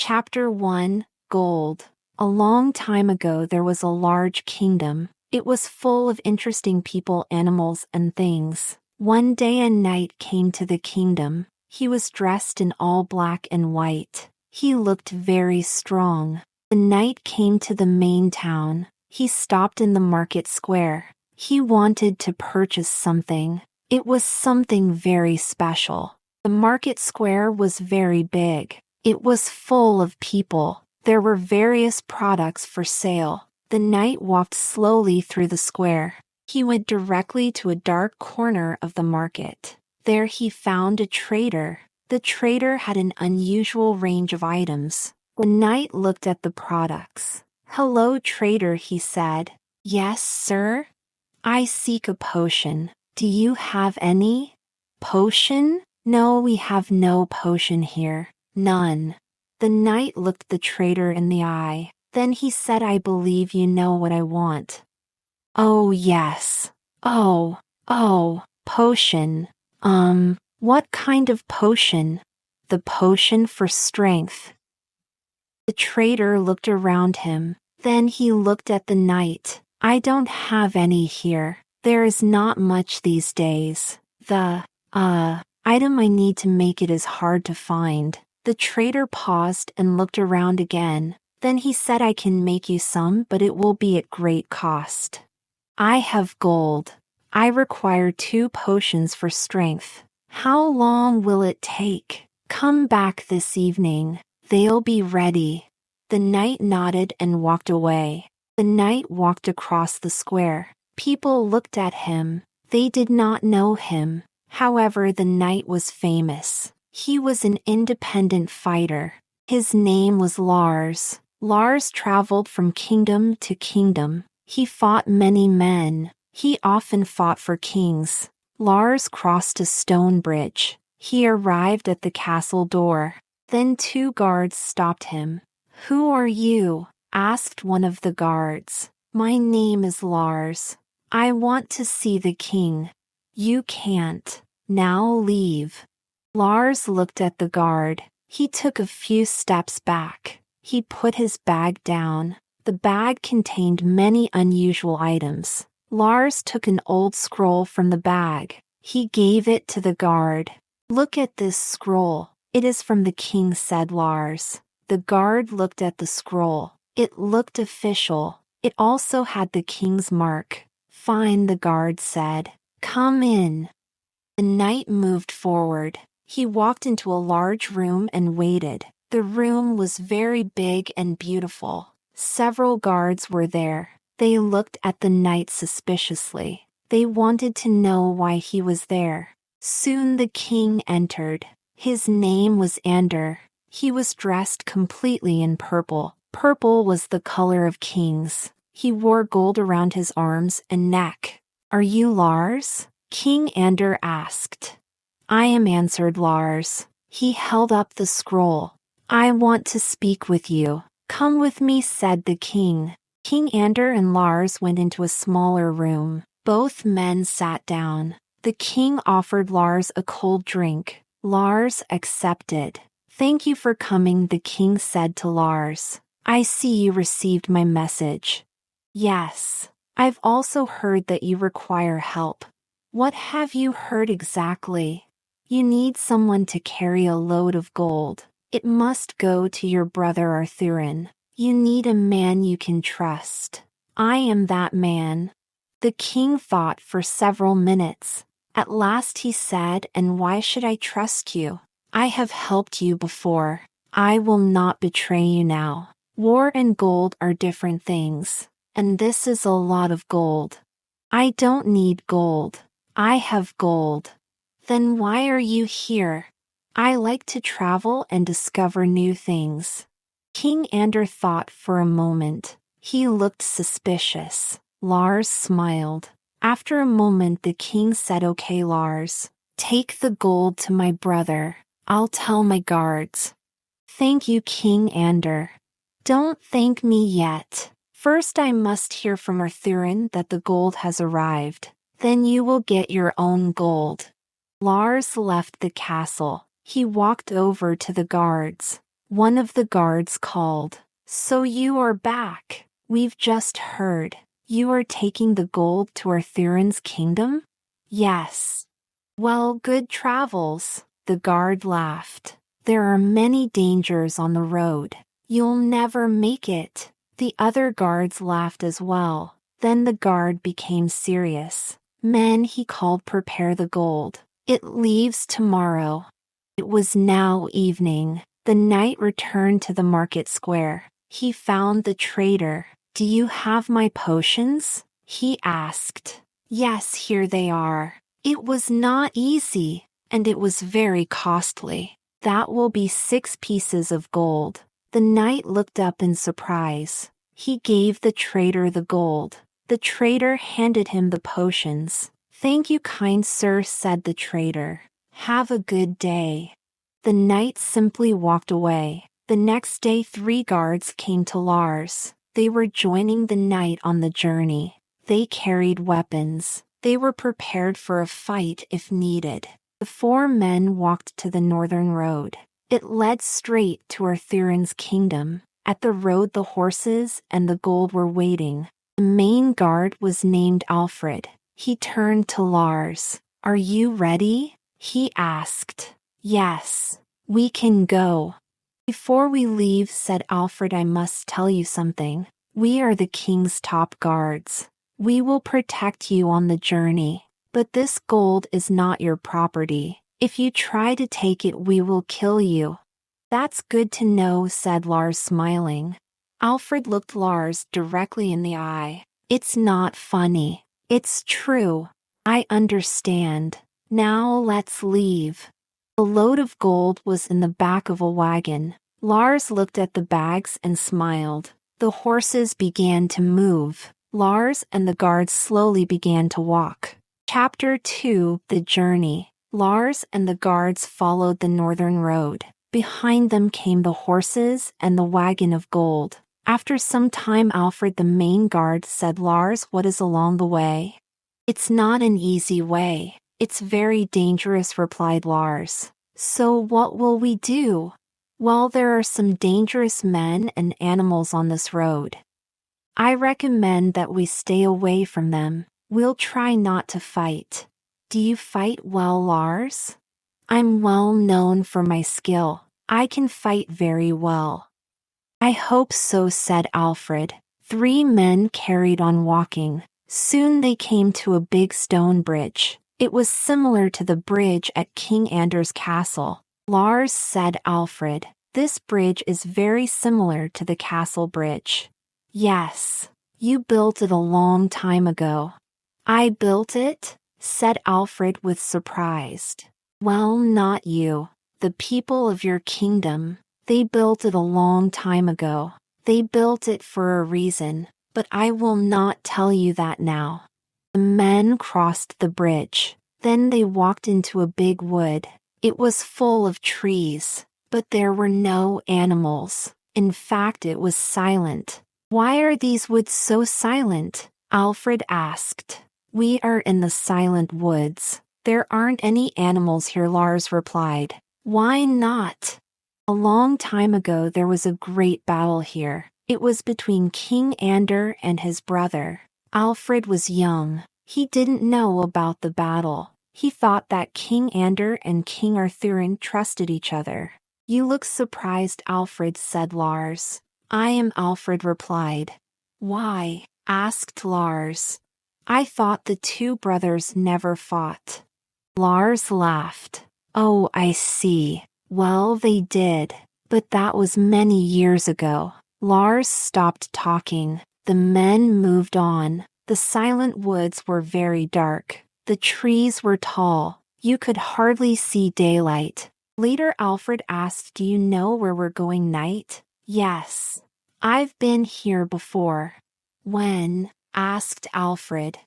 Chapter 1, Gold. A long time ago there was a large kingdom. It was full of interesting people, animals, and things. One day a knight came to the kingdom. He was dressed in all black and white. He looked very strong. The knight came to the main town. He stopped in the market square. He wanted to purchase something. It was something very special. The market square was very big. It was full of people. There were various products for sale. The knight walked slowly through the square. He went directly to a dark corner of the market. There he found a trader. The trader had an unusual range of items. The knight looked at the products. "Hello, trader," he said. "Yes, sir? I seek a potion. Do you have any?" "Potion? No, we have no potion here. None." The knight looked the trader in the eye. Then he said, "I believe you know what I want." "Oh, yes. Oh, potion. What kind of potion?" "The potion for strength." The trader looked around him. Then he looked at the knight. "I don't have any here. There is not much these days. The, item I need to make it is hard to find." The trader paused and looked around again. Then he said, "I can make you some, but it will be at great cost. I have gold. I require 2 potions for strength. How long will it take? Come back this evening. They'll be ready." The knight nodded and walked away. The knight walked across the square. People looked at him. They did not know him. However, the knight was famous. He was an independent fighter. His name was Lars. Lars traveled from kingdom to kingdom. He fought many men. He often fought for kings. Lars crossed a stone bridge. He arrived at the castle door. Then 2 guards stopped him. "Who are you?" asked one of the guards. "My name is Lars. I want to see the king." "You can't. Now leave." Lars looked at the guard. He took a few steps back. He put his bag down. The bag contained many unusual items. Lars took an old scroll from the bag. He gave it to the guard. "Look at this scroll. It is from the king," said Lars. The guard looked at the scroll. It looked official. It also had the king's mark. "Fine," the guard said. "Come in." The knight moved forward. He walked into a large room and waited. The room was very big and beautiful. Several guards were there. They looked at the knight suspiciously. They wanted to know why he was there. Soon the king entered. His name was Ander. He was dressed completely in purple. Purple was the color of kings. He wore gold around his arms and neck. "Are you Lars?" King Ander asked. "I am," answered Lars. He held up the scroll. "I want to speak with you." "Come with me," said the king. King Ander and Lars went into a smaller room. Both men sat down. The king offered Lars a cold drink. Lars accepted. "Thank you for coming," the king said to Lars. "I see you received my message." "Yes. I've also heard that you require help." "What have you heard exactly?" "You need someone to carry a load of gold. It must go to your brother Arthurin. You need a man you can trust." "I am that man." The king thought for several minutes. At last he said, "And why should I trust you? I have helped you before. I will not betray you now. War and gold are different things, and this is a lot of gold." "I don't need gold. I have gold." "Then why are you here?" "I like to travel and discover new things." King Ander thought for a moment. He looked suspicious. Lars smiled. After a moment the king said, "Okay, Lars, take the gold to my brother. I'll tell my guards." "Thank you, King Ander." "Don't thank me yet. First I must hear from Arthurin that the gold has arrived. Then you will get your own gold." Lars left the castle. He walked over to the guards. One of the guards called. So you are back. We've just heard. You are taking the gold to Arthurian's kingdom? Yes. Well, good travels. The guard laughed. There are many dangers on the road. You'll never make it. The other guards laughed as well. Then the guard became serious. Men, he called, prepare the gold. It leaves tomorrow. It was now evening. The knight returned to the market square. He found the trader. Do you have my potions? He asked. Yes, here they are. It was not easy, and it was very costly. That will be 6 pieces of gold. The knight looked up in surprise. He gave the trader the gold. The trader handed him the potions. Thank you, kind sir, said the trader. Have a good day. The knight simply walked away. The next day 3 guards came to Lars. They were joining the knight on the journey. They carried weapons. They were prepared for a fight if needed. The 4 men walked to the northern road. It led straight to Arthurian's kingdom. At the road the horses and the gold were waiting. The main guard was named Alfred. He turned to Lars. Are you ready? He asked. Yes, we can go. Before we leave, said Alfred, I must tell you something. We are the king's top guards. We will protect you on the journey. But this gold is not your property. If you try to take it, we will kill you. That's good to know, said Lars, smiling. Alfred looked Lars directly in the eye. It's not funny. It's true. I understand. Now let's leave. The load of gold was in the back of a wagon. Lars looked at the bags and smiled. The horses began to move. Lars and the guards slowly began to walk. Chapter 2: The Journey. Lars and the guards followed the northern road. Behind them came the horses and the wagon of gold. After some time, Alfred, the main guard, said, Lars, what is along the way? It's not an easy way. It's very dangerous, replied Lars. So what will we do? Well, there are some dangerous men and animals on this road. I recommend that we stay away from them. We'll try not to fight. Do you fight well, Lars? I'm well known for my skill. I can fight very well. I hope so, said Alfred. 3 men carried on walking. Soon they came to a big stone bridge. It was similar to the bridge at King Anders' castle. Lars, said Alfred, this bridge is very similar to the castle bridge. Yes, you built it a long time ago. I built it? Said Alfred with surprise. Well, not you. The people of your kingdom. They built it a long time ago. They built it for a reason, but I will not tell you that now. The men crossed the bridge. Then they walked into a big wood. It was full of trees, but there were no animals. In fact, it was silent. Why are these woods so silent? Alfred asked. We are in the silent woods. There aren't any animals here, Lars replied. Why not? A long time ago there was a great battle here. It was between King Ander and his brother. Alfred was young. He didn't know about the battle. He thought that King Ander and King Arthurian trusted each other. You look surprised, Alfred, said Lars. I am, Alfred replied. Why? Asked Lars. I thought the 2 brothers never fought. Lars laughed. Oh, I see. Well, they did. But that was many years ago. Lars stopped talking. The men moved on. The silent woods were very dark. The trees were tall. You could hardly see daylight. Later, Alfred asked, Do you know where we're going, knight? Yes. I've been here before. When? Asked Alfred.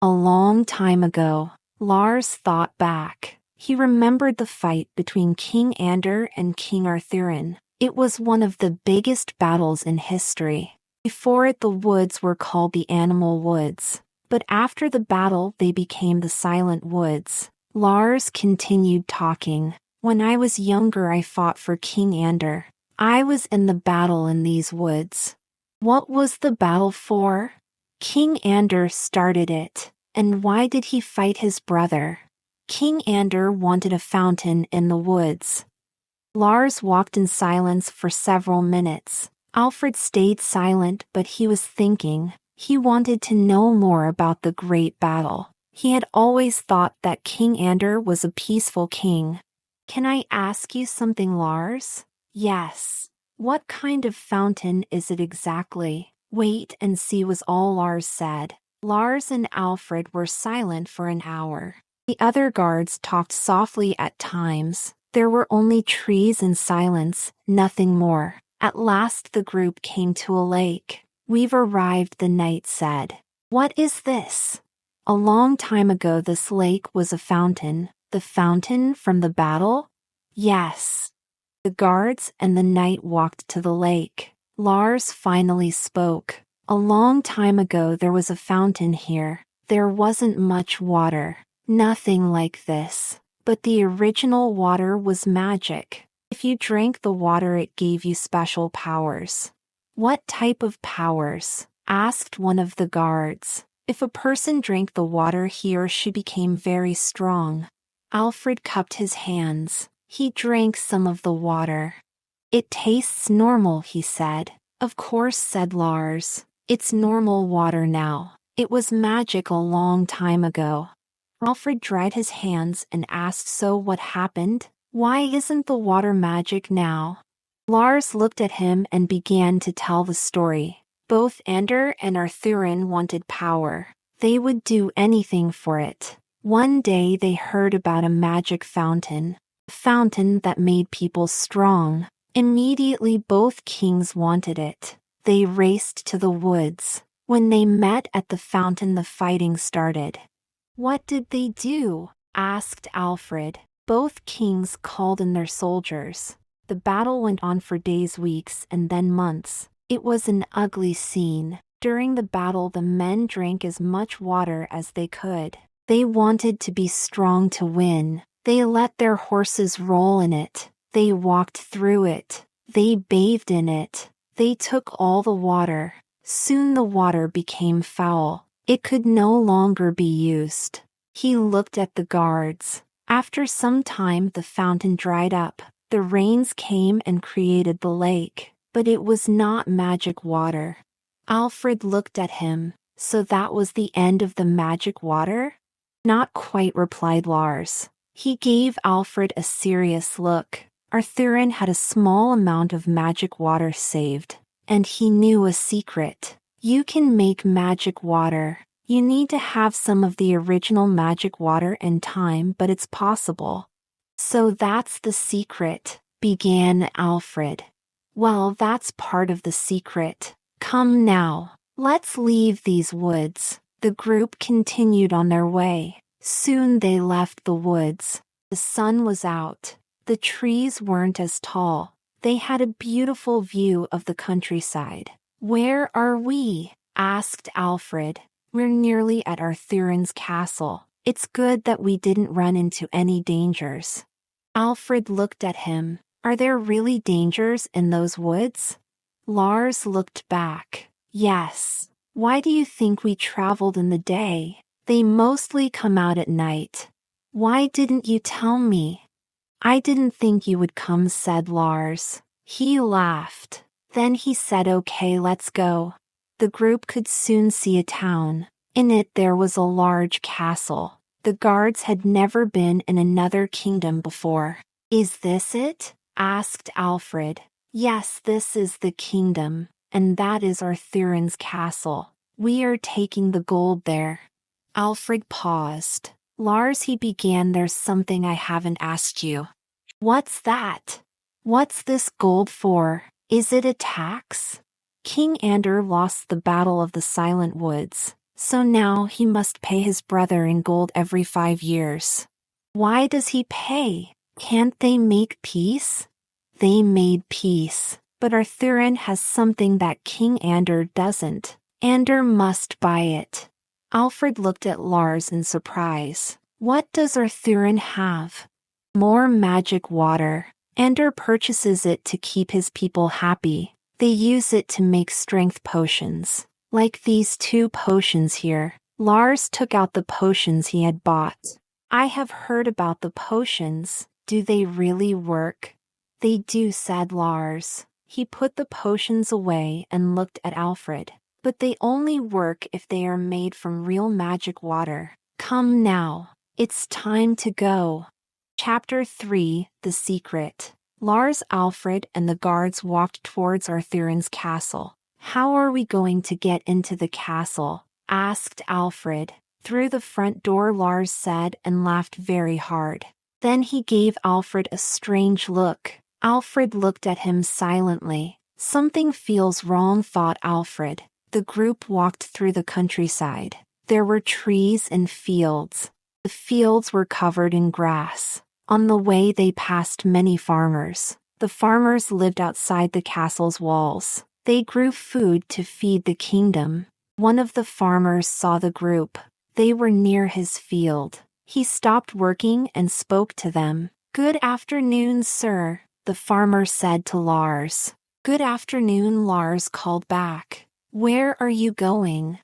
A long time ago. Lars thought back. He remembered the fight between King Ander and King Arthurian. It was one of the biggest battles in history. Before it, the woods were called the Animal Woods. But after the battle, they became the Silent Woods. Lars continued talking. When I was younger, I fought for King Ander. I was in the battle in these woods. What was the battle for? King Ander started it. And why did he fight his brother? King Ander wanted a fountain in the woods. Lars walked in silence for several minutes. Alfred stayed silent, but he was thinking. He wanted to know more about the great battle. He had always thought that King Ander was a peaceful king. Can I ask you something, Lars? Yes. What kind of fountain is it exactly? Wait and see was all Lars said. Lars and Alfred were silent for an hour. The other guards talked softly at times. There were only trees and silence, nothing more. At last the group came to a lake. We've arrived, the knight said. What is this? A long time ago this lake was a fountain. The fountain from the battle? Yes. The guards and the knight walked to the lake. Lars finally spoke. A long time ago there was a fountain here. There wasn't much water. Nothing like this. But the original water was magic. If you drank the water it gave you special powers. What type of powers? Asked one of the guards. If a person drank the water he or she became very strong. Alfred cupped his hands. He drank some of the water. It tastes normal, he said. Of course, said Lars. It's normal water now. It was magic a long time ago. Alfred dried his hands and asked, so what happened? Why isn't the water magic now? Lars looked at him and began to tell the story. Both Ander and Arthurin wanted power. They would do anything for it. One day they heard about a magic fountain. A fountain that made people strong. Immediately both kings wanted it. They raced to the woods. When they met at the fountain the fighting started. What did they do? Asked Alfred. Both kings called in their soldiers. The battle went on for days, weeks, and then months. It was an ugly scene. During the battle the men drank as much water as they could. They wanted to be strong to win. They let their horses roll in it. They walked through it. They bathed in it. They took all the water. Soon the water became foul. It could no longer be used. He looked at the guards. After some time the fountain dried up. The rains came and created the lake. But it was not magic water. Alfred looked at him. So that was the end of the magic water? Not quite, replied Lars. He gave Alfred a serious look. Arthurin had a small amount of magic water saved. And he knew a secret. You can make magic water. You need to have some of the original magic water and time, but it's possible. So that's the secret, began Alfred. Well, that's part of the secret. Come now, let's leave these woods. The group continued on their way. Soon they left the woods. The sun was out. The trees weren't as tall. They had a beautiful view of the countryside. Where are we? Asked Alfred. We're nearly at Arthurin's castle. It's good that we didn't run into any dangers. Alfred looked at him. Are there really dangers in those woods? Lars looked back. Yes. Why do you think we traveled in the day? They mostly come out at night. Why didn't you tell me? I didn't think you would come, said Lars. He laughed. Then he said, okay, let's go. The group could soon see a town. In it there was a large castle. The guards had never been in another kingdom before. Is this it? Asked Alfred. Yes, this is the kingdom, and that is Arthurin's castle. We are taking the gold there. Alfred paused. Lars, he began, there's something I haven't asked you. What's that? What's this gold for? Is it a tax? King Ander lost the Battle of the Silent Woods, so now he must pay his brother in gold every 5 years. Why does he pay? Can't they make peace? They made peace, but Arthurin has something that King Ander doesn't. Ander must buy it. Alfred looked at Lars in surprise. What does Arthurin have? More magic water. Ander purchases it to keep his people happy. They use it to make strength potions. Like these 2 potions here. Lars took out the potions he had bought. I have heard about the potions. Do they really work? They do, said Lars. He put the potions away and looked at Alfred. But they only work if they are made from real magic water. Come now. It's time to go. Chapter 3, The Secret. Lars, Alfred, and the guards walked towards Arthur's castle. How are we going to get into the castle? Asked Alfred. Through the front door, Lars said, and laughed very hard. Then he gave Alfred a strange look. Alfred looked at him silently. Something feels wrong, thought Alfred. The group walked through the countryside. There were trees and fields. The fields were covered in grass. On the way they passed many farmers. The farmers lived outside the castle's walls. They grew food to feed the kingdom. One of the farmers saw the group. They were near his field. He stopped working and spoke to them. Good afternoon, sir, the farmer said to Lars. Good afternoon, Lars called back. Where are you going?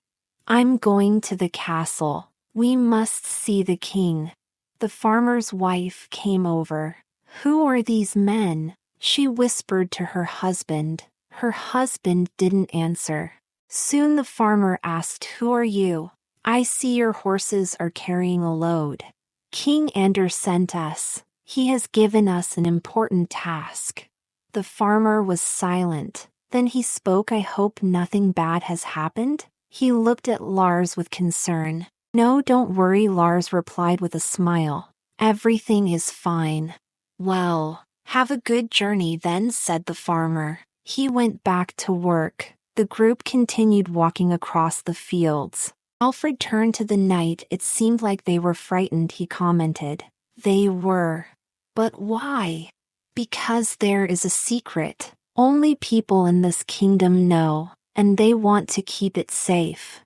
I'm going to the castle. We must see the king. The farmer's wife came over. Who are these men? She whispered to her husband. Her husband didn't answer. Soon the farmer asked, Who are you? I see your horses are carrying a load. King Anders sent us. He has given us an important task. The farmer was silent. Then he spoke. I hope nothing bad has happened. He looked at Lars with concern. No, don't worry, Lars replied with a smile. Everything is fine. Well, have a good journey then, said the farmer. He went back to work. The group continued walking across the fields. Alfred turned to the knight. It seemed like they were frightened, he commented. They were. But why? Because there is a secret. Only people in this kingdom know, and they want to keep it safe.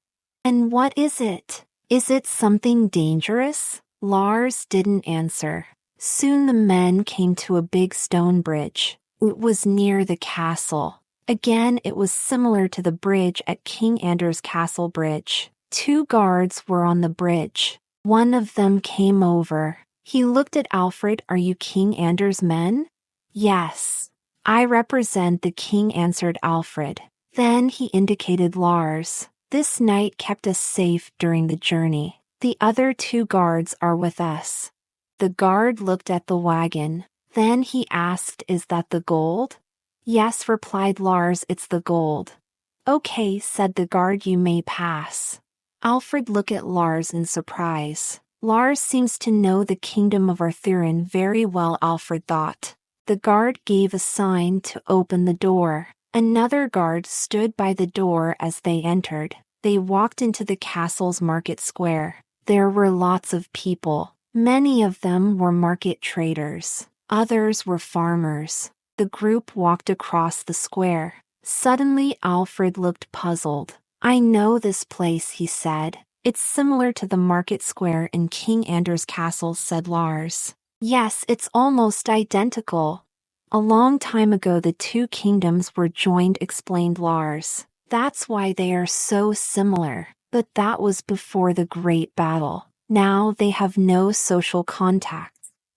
And what is it? Is it something dangerous? Lars didn't answer. Soon the men came to a big stone bridge. It was near the castle. Again, it was similar to the bridge at King Anders' castle bridge. 2 guards were on the bridge. One of them came over. He looked at Alfred. Are you King Anders' men? Yes. I represent the king, answered Alfred. Then he indicated Lars. This knight kept us safe during the journey. The other 2 guards are with us. The guard looked at the wagon. Then he asked, Is that the gold? Yes, replied Lars, it's the gold. Okay, said the guard, you may pass. Alfred looked at Lars in surprise. Lars seems to know the kingdom of Arthurian very well, Alfred thought. The guard gave a sign to open the door. Another guard stood by the door as they entered. They walked into the castle's market square. There were lots of people. Many of them were market traders. Others were farmers. The group walked across the square. Suddenly Alfred looked puzzled. I know this place, he said. It's similar to the market square in King Anders' castle, said Lars. Yes, it's almost identical. A long time ago the 2 kingdoms were joined, explained Lars. That's why they are so similar. But that was before the Great Battle. Now they have no social contact.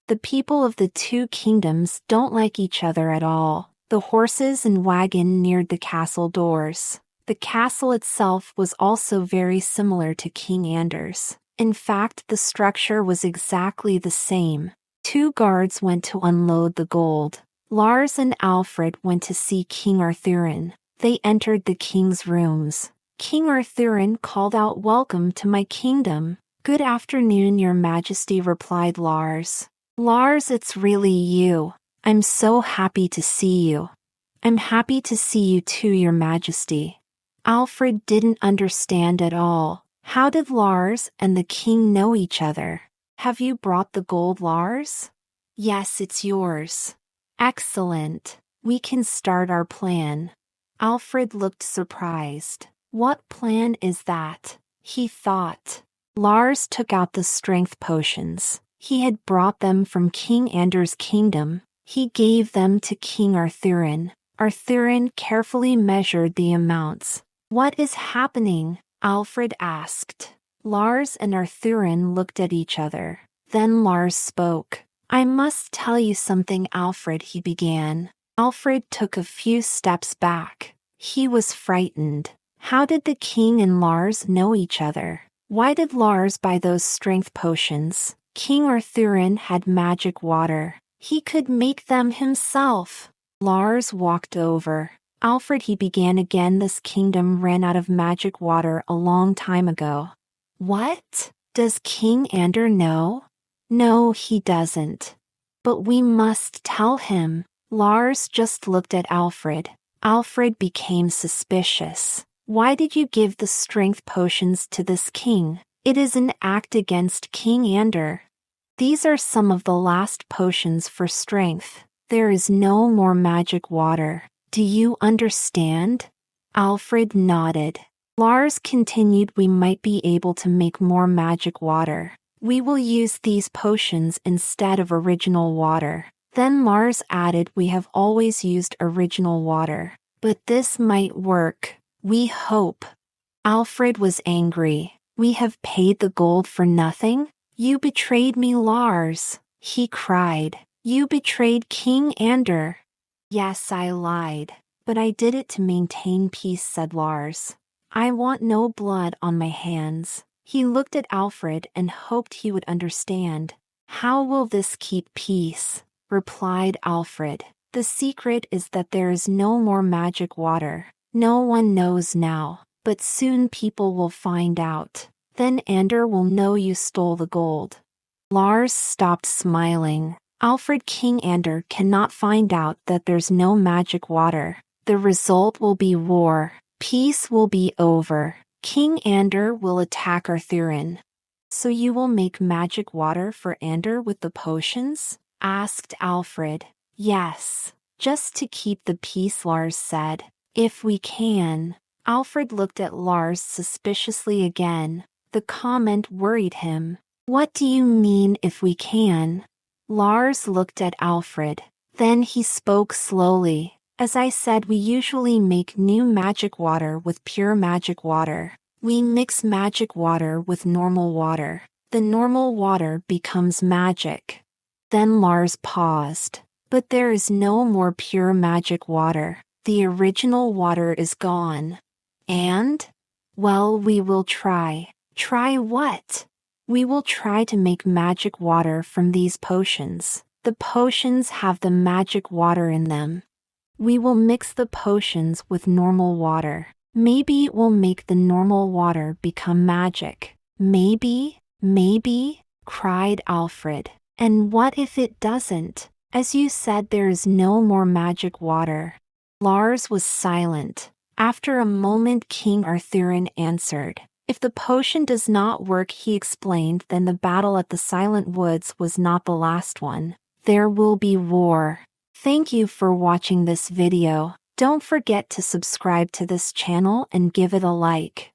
The people of the 2 kingdoms don't like each other at all. The horses and wagon neared the castle doors. The castle itself was also very similar to King Anders. In fact, the structure was exactly the same. 2 guards went to unload the gold. Lars and Alfred went to see King Arthurian. They entered the king's rooms. King Arthurian called out, Welcome to my kingdom. Good afternoon, your majesty, replied Lars. Lars, it's really you. I'm so happy to see you. I'm happy to see you too, your majesty. Alfred didn't understand at all. How did Lars and the king know each other? Have you brought the gold, Lars? Yes, it's yours. Excellent. We can start our plan. Alfred looked surprised. What plan is that? He thought. Lars took out the strength potions. He had brought them from King Anders' kingdom. He gave them to King Arthurin. Arthurin carefully measured the amounts. What is happening? Alfred asked. Lars and Arthurin looked at each other. Then Lars spoke. I must tell you something, Alfred, he began. Alfred took a few steps back. He was frightened. How did the king and Lars know each other? Why did Lars buy those strength potions? King Arthurin had magic water. He could make them himself. Lars walked over. Alfred, he began again, this kingdom ran out of magic water a long time ago. What? Does King Ander know? No, he doesn't. But we must tell him. Lars just looked at Alfred. Alfred became suspicious. Why did you give the strength potions to this king? It is an act against King Ander. These are some of the last potions for strength. There is no more magic water. Do you understand? Alfred nodded. Lars continued, we might be able to make more magic water. We will use these potions instead of original water. Then Lars added, we have always used original water. But this might work. We hope. Alfred was angry. We have paid the gold for nothing? You betrayed me, Lars. He cried. You betrayed King Ander. Yes, I lied. But I did it to maintain peace, said Lars. I want no blood on my hands. He looked at Alfred and hoped he would understand. How will this keep peace? Replied Alfred. The secret is that there is no more magic water. No one knows now, but soon people will find out. Then Ander will know you stole the gold. Lars stopped smiling. Alfred, King Ander cannot find out that there's no magic water. The result will be war. Peace will be over. King Ander will attack Arthurin. So you will make magic water for Ander with the potions? Asked Alfred. Yes. Just to keep the peace, Lars said. If we can. Alfred looked at Lars suspiciously again. The comment worried him. What do you mean, if we can? Lars looked at Alfred. Then he spoke slowly. As I said, we usually make new magic water with pure magic water. We mix magic water with normal water. The normal water becomes magic. Then Lars paused. But there is no more pure magic water. The original water is gone. And? Well, we will try. Try what? We will try to make magic water from these potions. The potions have the magic water in them. We will mix the potions with normal water. Maybe it will make the normal water become magic. Maybe, cried Alfred. And what if it doesn't? As you said, there is no more magic water. Lars was silent. After a moment, King Arthurin answered. If the potion does not work, he explained, then the battle at the Silent Woods was not the last one. There will be war. Thank you for watching this video. Don't forget to subscribe to this channel and give it a like.